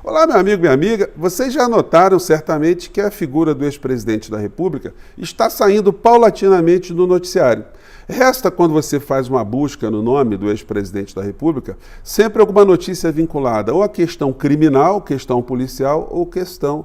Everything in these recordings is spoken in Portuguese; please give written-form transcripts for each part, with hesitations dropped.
Olá, meu amigo, minha amiga. Vocês já notaram certamente que a figura do ex-presidente da República está saindo paulatinamente do noticiário. Resta, quando você faz uma busca no nome do ex-presidente da República, sempre alguma notícia vinculada ou à questão criminal, questão policial ou questão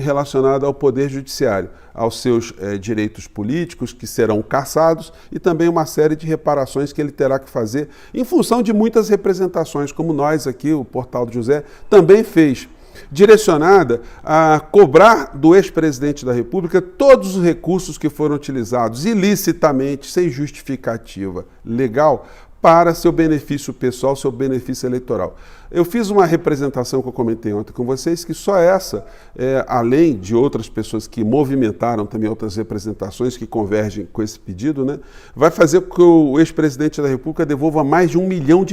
relacionada ao Poder Judiciário, aos seus direitos políticos que serão cassados e também uma série de reparações que ele terá que fazer em função de muitas representações, como nós aqui, o Portal do José, também fez, direcionada a cobrar do ex-presidente da República todos os recursos que foram utilizados ilicitamente, sem justificativa legal, para seu benefício pessoal, seu benefício eleitoral. Eu fiz uma representação que eu comentei ontem com vocês, que só essa, além de outras pessoas que movimentaram também outras representações que convergem com esse pedido, né, vai fazer com que o ex-presidente da República devolva mais de R$1 milhão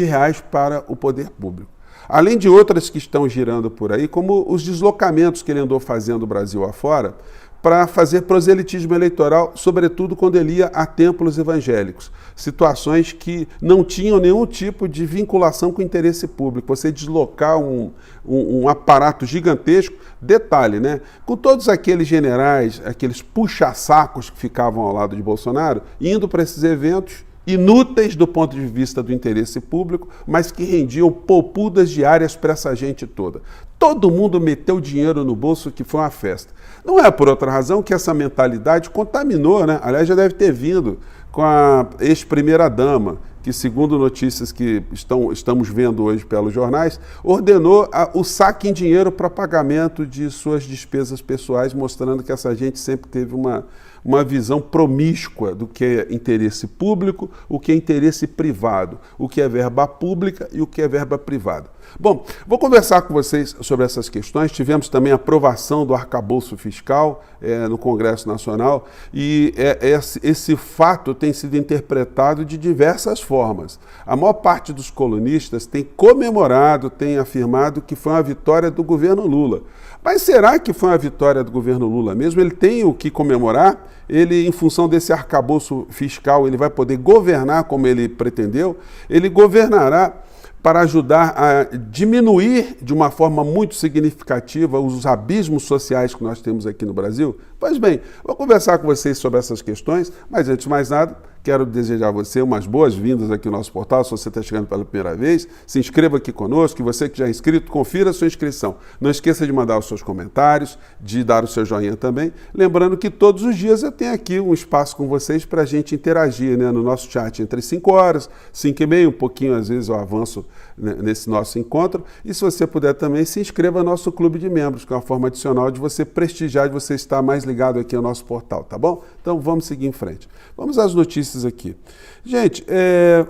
para o poder público. Além de outras que estão girando por aí, como os deslocamentos que ele andou fazendo o Brasil afora, para fazer proselitismo eleitoral, sobretudo quando ele ia a templos evangélicos. Situações que não tinham nenhum tipo de vinculação com o interesse público. Você deslocar um aparato gigantesco, detalhe, né? Com todos aqueles generais, aqueles puxa-sacos que ficavam ao lado de Bolsonaro, indo para esses eventos, inúteis do ponto de vista do interesse público, mas que rendiam poupudas diárias para essa gente toda. Todo mundo meteu dinheiro no bolso, que foi uma festa. Não é por outra razão que essa mentalidade contaminou, né? Aliás, já deve ter vindo com a ex-primeira-dama, que, segundo notícias que estamos vendo hoje pelos jornais, ordenou o saque em dinheiro para pagamento de suas despesas pessoais, mostrando que essa gente sempre teve uma visão promíscua do que é interesse público, o que é interesse privado, o que é verba pública e o que é verba privada. Bom, vou conversar com vocês sobre essas questões. Tivemos também a aprovação do arcabouço fiscal no Congresso Nacional e esse fato tem sido interpretado de diversas formas. A maior parte dos colunistas tem comemorado, tem afirmado que foi uma vitória do governo Lula. Mas será que foi uma vitória do governo Lula mesmo? Ele tem o que comemorar? Ele, em função desse arcabouço fiscal, ele vai poder governar como ele pretendeu? Ele governará para ajudar a diminuir de uma forma muito significativa os abismos sociais que nós temos aqui no Brasil? Pois bem, vou conversar com vocês sobre essas questões, mas antes de mais nada, quero desejar a você umas boas-vindas aqui no nosso portal. Se você está chegando pela primeira vez, se inscreva aqui conosco, e você que já é inscrito, confira a sua inscrição. Não esqueça de mandar os seus comentários, de dar o seu joinha também. Lembrando que todos os dias eu tenho aqui um espaço com vocês para a gente interagir, né, no nosso chat entre 5 horas, 5h30, um pouquinho às vezes eu avanço nesse nosso encontro. E se você puder também, se inscreva no nosso clube de membros, que é uma forma adicional de você prestigiar, de você estar mais ligado aqui ao nosso portal, tá bom? Então vamos seguir em frente. Vamos às notícias aqui. Gente,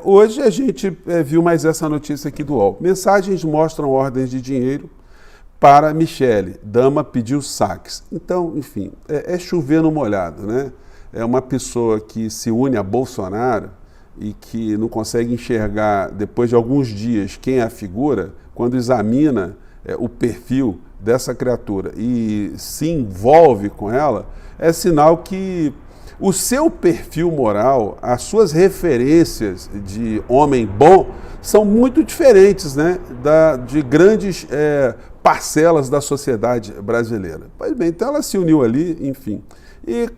hoje a gente viu mais essa notícia aqui do UOL. Mensagens mostram ordens de dinheiro para Michele. Dama pediu saques. Então, enfim, é chover no molhado, né? É uma pessoa que se une a Bolsonaro e que não consegue enxergar, depois de alguns dias, quem é a figura, quando examina o perfil dessa criatura e se envolve com ela, é sinal que o seu perfil moral, as suas referências de homem bom são muito diferentes, né, de grandes parcelas da sociedade brasileira. Pois bem, então ela se uniu ali, enfim. E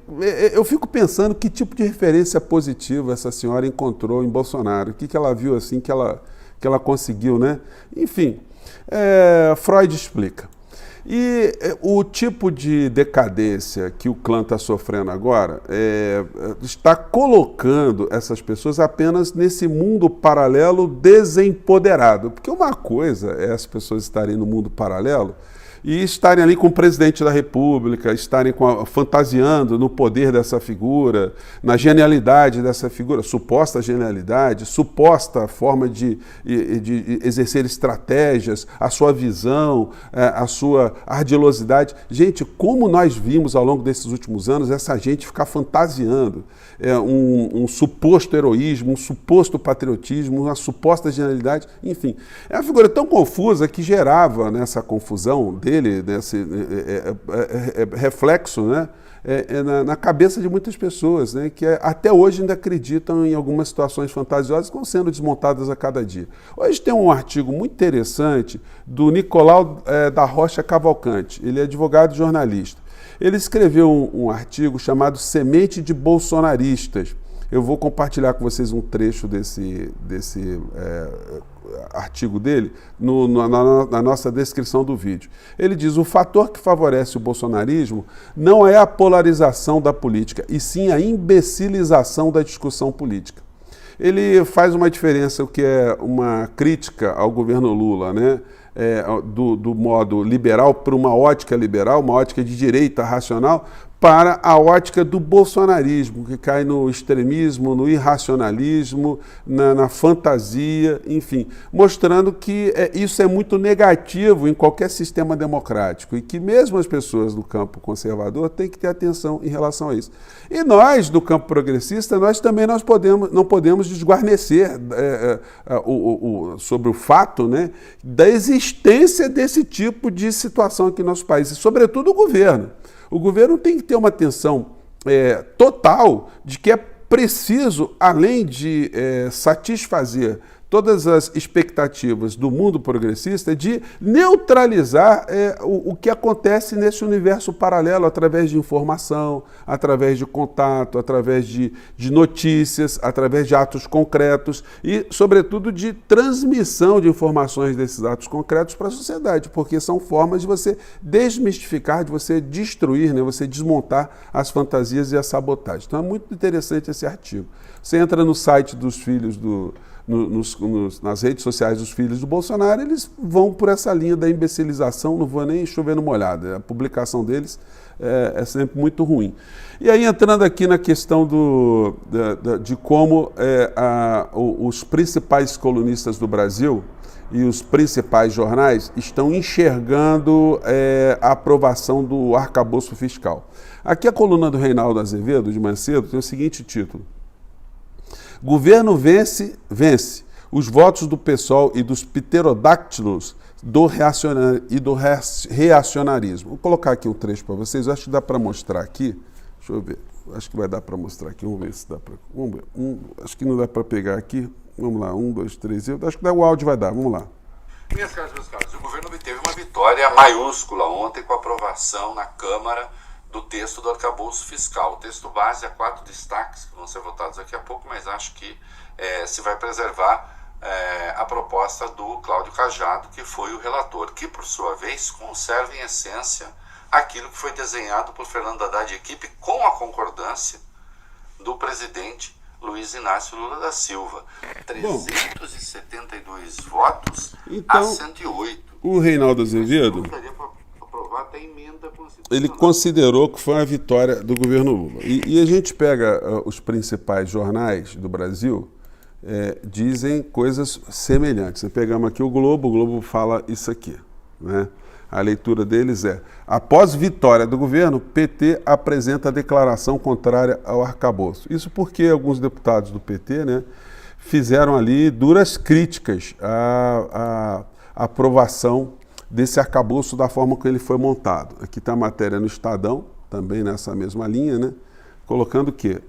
eu fico pensando que tipo de referência positiva essa senhora encontrou em Bolsonaro, o que ela viu assim que ela conseguiu, né? Enfim, Freud explica. E o tipo de decadência que o clã está sofrendo agora está colocando essas pessoas apenas nesse mundo paralelo desempoderado. Porque uma coisa é as pessoas estarem no mundo paralelo e estarem ali com o presidente da República, estarem fantasiando no poder dessa figura, na genialidade dessa figura, suposta genialidade, suposta forma de exercer estratégias, a sua visão, a sua ardilosidade. Gente, como nós vimos ao longo desses últimos anos essa gente ficar fantasiando um suposto heroísmo, um suposto patriotismo, uma suposta genialidade, enfim. É uma figura tão confusa que gerava nessa confusão dele, desse reflexo, né, na cabeça de muitas pessoas, né, que até hoje ainda acreditam em algumas situações fantasiosas que vão sendo desmontadas a cada dia. Hoje tem um artigo muito interessante do Nicolau da Rocha Cavalcante, ele é advogado e jornalista. Ele escreveu um artigo chamado Semente de Bolsonaristas. Eu vou compartilhar com vocês um trecho desse artigo dele na nossa descrição do vídeo. Ele diz: o fator que favorece o bolsonarismo não é a polarização da política, e sim a imbecilização da discussão política. Ele faz uma diferença, o que é uma crítica ao governo Lula, né? Do modo liberal para uma ótica liberal, uma ótica de direita racional, para a ótica do bolsonarismo, que cai no extremismo, no irracionalismo, na fantasia, enfim, mostrando que isso é muito negativo em qualquer sistema democrático e que mesmo as pessoas do campo conservador têm que ter atenção em relação a isso. E nós, do campo progressista, nós também não podemos desguarnecer sobre o fato, né, da existência desse tipo de situação aqui no nosso país, e sobretudo o governo. O governo tem que ter uma atenção total de que é preciso, além de satisfazer todas as expectativas do mundo progressista, de neutralizar o que acontece nesse universo paralelo através de informação, através de contato, através de notícias, através de atos concretos e, sobretudo, de transmissão de informações desses atos concretos para a sociedade, porque são formas de você desmistificar, de você destruir, né, você desmontar as fantasias e a sabotagem. Então é muito interessante esse artigo. Você entra no site dos filhos nas redes sociais dos filhos do Bolsonaro, eles vão por essa linha da imbecilização, não vou nem chover no molhado. A publicação deles é sempre muito ruim. E aí, entrando aqui na questão de como os principais colunistas do Brasil e os principais jornais estão enxergando a aprovação do arcabouço fiscal. Aqui a coluna do Reinaldo Azevedo, de manhã cedo, tem o seguinte título: Governo vence os votos do PSOL e dos pterodáctilos do reacionarismo. Vou colocar aqui um trecho para vocês, acho que dá para mostrar aqui. Deixa eu ver, acho que vai dar para mostrar aqui, vamos ver se dá para... acho que não dá para pegar aqui. Vamos lá, 1, 2, 3, acho que o áudio vai dar, vamos lá. Minhas caras, meus caros, o governo obteve uma vitória maiúscula ontem com a aprovação na Câmara do texto do arcabouço fiscal. O texto base há 4 destaques que vão ser votados daqui a pouco, mas acho que se vai preservar a proposta do Cláudio Cajado, que foi o relator, que, por sua vez, conserva em essência aquilo que foi desenhado por Fernando Haddad e equipe com a concordância do presidente Luiz Inácio Lula da Silva. 372 votos a 108. O Reinaldo Azevedo, ele considerou que foi uma vitória do governo Lula. E a gente pega os principais jornais do Brasil, dizem coisas semelhantes. Pegamos aqui o Globo fala isso aqui, né? A leitura deles é: após vitória do governo, PT apresenta declaração contrária ao arcabouço. Isso porque alguns deputados do PT, né, fizeram ali duras críticas à aprovação desse arcabouço da forma como ele foi montado. Aqui está a matéria no Estadão, também nessa mesma linha, né, colocando que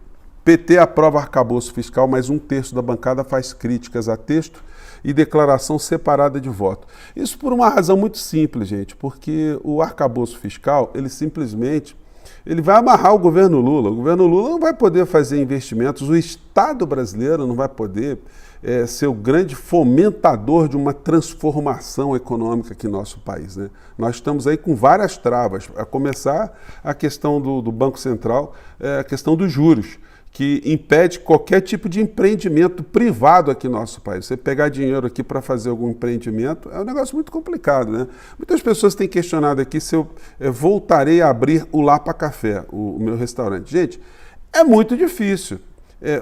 PT aprova arcabouço fiscal, mas 1/3 da bancada faz críticas a texto e declaração separada de voto. Isso por uma razão muito simples, gente, porque o arcabouço fiscal, ele vai amarrar o governo Lula. O governo Lula não vai poder fazer investimentos, o Estado brasileiro não vai poder ser o grande fomentador de uma transformação econômica aqui no nosso país, né? Nós estamos aí com várias travas, a começar a questão do Banco Central, a questão dos juros, que impede qualquer tipo de empreendimento privado aqui no nosso país. Você pegar dinheiro aqui para fazer algum empreendimento é um negócio muito complicado, né? Muitas pessoas têm questionado aqui se eu voltarei a abrir o Lapa Café, o meu restaurante. Gente, é muito difícil.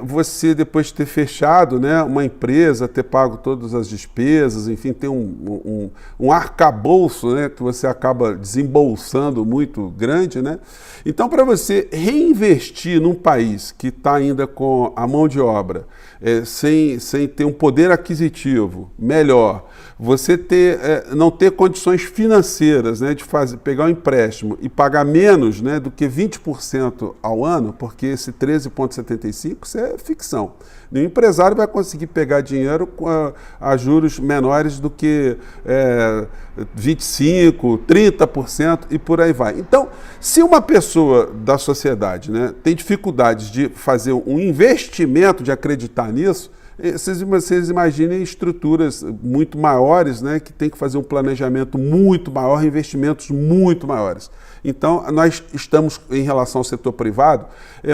você, depois de ter fechado, né, uma empresa, ter pago todas as despesas, enfim, ter um arcabouço, né, que você acaba desembolsando muito grande, né? Então, para você reinvestir num país que está ainda com a mão de obra, sem ter um poder aquisitivo melhor, você não ter condições financeiras, né, de pegar um empréstimo e pagar menos, né, do que 20% ao ano, porque esse 13,75% isso é ficção. Nenhum empresário vai conseguir pegar dinheiro a juros menores do que 25%, 30% e por aí vai. Então, se uma pessoa da sociedade, né, tem dificuldades de fazer um investimento, de acreditar nisso, vocês imaginem estruturas muito maiores, né, que tem que fazer um planejamento muito maior, investimentos muito maiores. Então, nós estamos, em relação ao setor privado,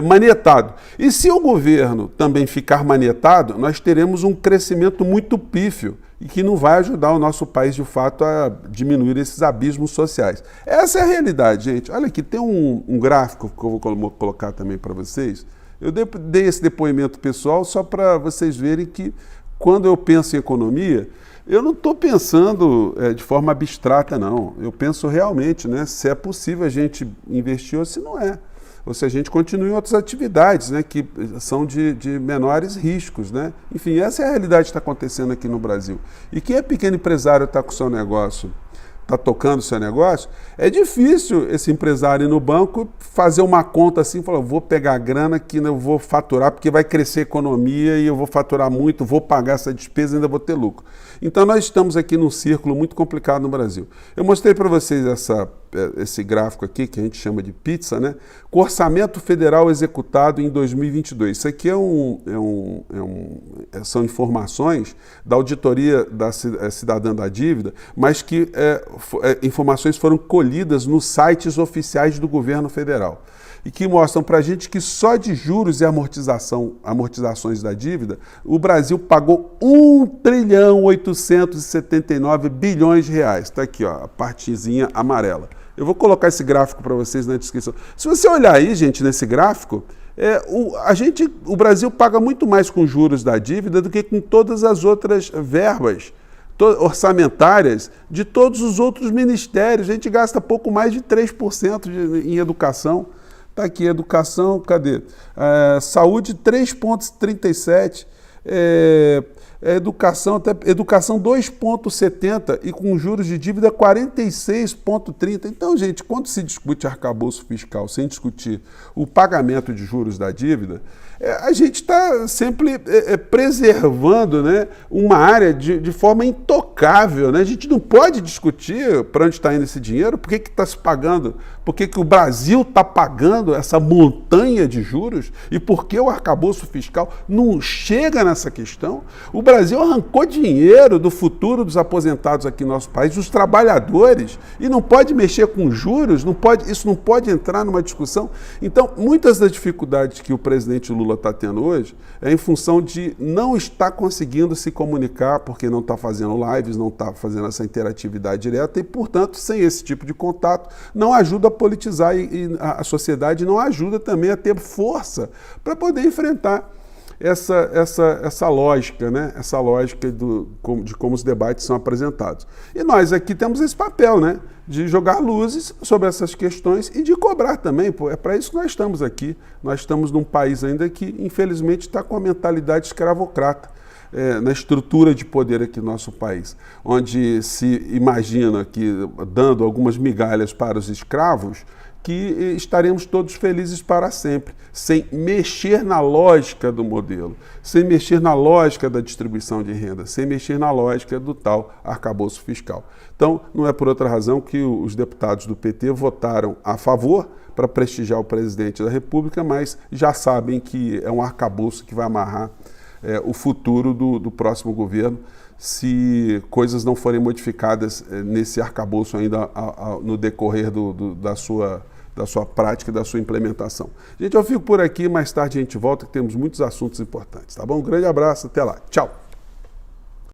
manietado. E se o governo também ficar manietado, nós teremos um crescimento muito pífio e que não vai ajudar o nosso país, de fato, a diminuir esses abismos sociais. Essa é a realidade, gente. Olha aqui, tem um gráfico que eu vou colocar também para vocês. Eu dei esse depoimento pessoal só para vocês verem que, quando eu penso em economia, eu não estou pensando de forma abstrata, não. Eu penso realmente, né, se é possível a gente investir ou se não é. Ou se a gente continua em outras atividades, né, que são de menores riscos, né? Enfim, essa é a realidade que está acontecendo aqui no Brasil. E quem é pequeno empresário está com o seu negócio, está tocando o seu negócio, é difícil esse empresário ir no banco fazer uma conta assim, falar, vou pegar a grana que eu vou faturar, porque vai crescer a economia e eu vou faturar muito, vou pagar essa despesa e ainda vou ter lucro. Então nós estamos aqui num círculo muito complicado no Brasil. Eu mostrei para vocês esse gráfico aqui, que a gente chama de pizza, né? Com orçamento federal executado em 2022. Isso aqui são informações da auditoria da cidadã da dívida, mas que informações foram colhidas nos sites oficiais do governo federal e que mostram para a gente que só de juros e amortizações da dívida, o Brasil pagou 1,879 bilhões de reais. Está aqui, ó, a partezinha amarela. Eu vou colocar esse gráfico para vocês na descrição. Se você olhar aí, gente, nesse gráfico, o Brasil paga muito mais com juros da dívida do que com todas as outras verbas orçamentárias de todos os outros ministérios. A gente gasta pouco mais de 3% em educação. Está aqui, educação, cadê? Saúde, 3,37%. Educação 2,70% e com juros de dívida 46,30%. Então, gente, quando se discute arcabouço fiscal sem discutir o pagamento de juros da dívida, a gente está sempre preservando, né, uma área de forma intocável, né? A gente não pode discutir para onde está indo esse dinheiro, por que está se pagando, por que o Brasil está pagando essa montanha de juros e por que o arcabouço fiscal não chega nessa questão. O Brasil arrancou dinheiro do futuro dos aposentados aqui no nosso país, dos trabalhadores, e não pode mexer com juros, isso não pode entrar numa discussão. Então, muitas das dificuldades que o presidente Lula está tendo hoje é em função de não estar conseguindo se comunicar, porque não está fazendo lives, não está fazendo essa interatividade direta e, portanto, sem esse tipo de contato, não ajuda a politizar e a sociedade não ajuda também a ter força para poder enfrentar essa lógica, né? Essa lógica de como os debates são apresentados. E nós aqui temos esse papel, né? De jogar luzes sobre essas questões e de cobrar também. Pô, é para isso que nós estamos aqui. Nós estamos num país ainda que, infelizmente, está com a mentalidade escravocrata na estrutura de poder aqui no nosso país, onde se imagina que, dando algumas migalhas para os escravos, que estaremos todos felizes para sempre, sem mexer na lógica do modelo, sem mexer na lógica da distribuição de renda, sem mexer na lógica do tal arcabouço fiscal. Então, não é por outra razão que os deputados do PT votaram a favor para prestigiar o presidente da República, mas já sabem que é um arcabouço que vai amarrar o futuro do próximo governo, se coisas não forem modificadas nesse arcabouço ainda no decorrer da sua prática, da sua implementação. Gente, eu fico por aqui, mais tarde a gente volta, que temos muitos assuntos importantes, tá bom? Um grande abraço, até lá, tchau!